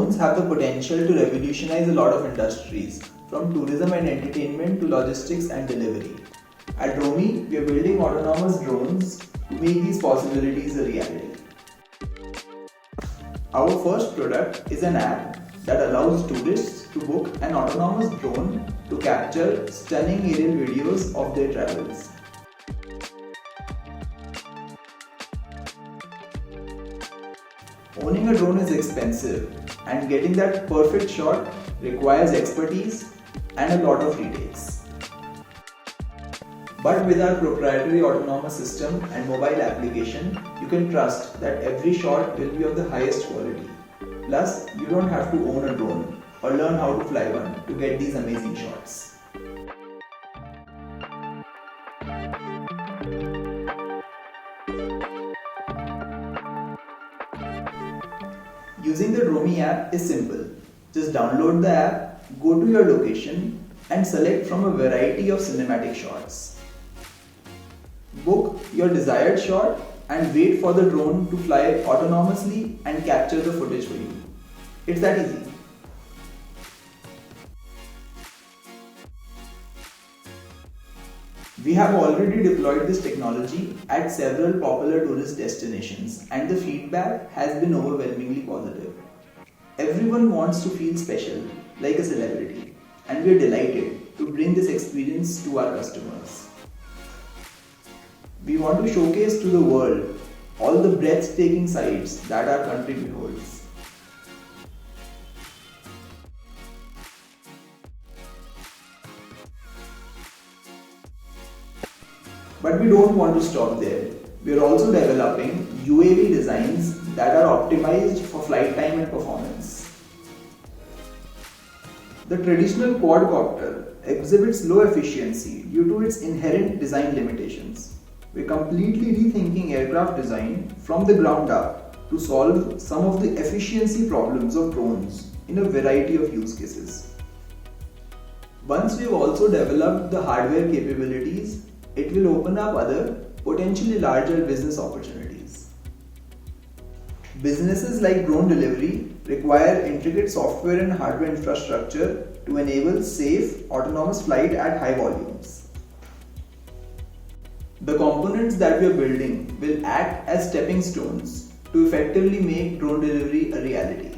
Drones have the potential to revolutionize a lot of industries, from tourism and entertainment to logistics and delivery. At Droame, we are building autonomous drones to make these possibilities a reality. Our first product is an app that allows tourists to book an autonomous drone to capture stunning aerial videos of their travels. Owning a drone is expensive, and getting that perfect shot requires expertise and a lot of retakes. But with our proprietary autonomous system and mobile application, you can trust that every shot will be of the highest quality. Plus, you don't have to own a drone or learn how to fly one to get these amazing shots. Using the Droame app is simple. Just download the app, go to your location and select from a variety of cinematic shots. Book your desired shot and wait for the drone to fly autonomously and capture the footage for you. It's that easy. We have already deployed this technology at several popular tourist destinations and the feedback has been overwhelmingly positive. Everyone wants to feel special, like a celebrity, and we are delighted to bring this experience to our customers. We want to showcase to the world all the breathtaking sights that our country beholds. But we don't want to stop there. We are also developing UAV designs that are optimized for flight time and performance. The traditional quadcopter exhibits low efficiency due to its inherent design limitations. We are completely rethinking aircraft design from the ground up to solve some of the efficiency problems of drones in a variety of use cases. Once we have also developed the hardware capabilities, it will open up other, potentially larger business opportunities. Businesses like drone delivery require intricate software and hardware infrastructure to enable safe, autonomous flight at high volumes. The components that we are building will act as stepping stones to effectively make drone delivery a reality.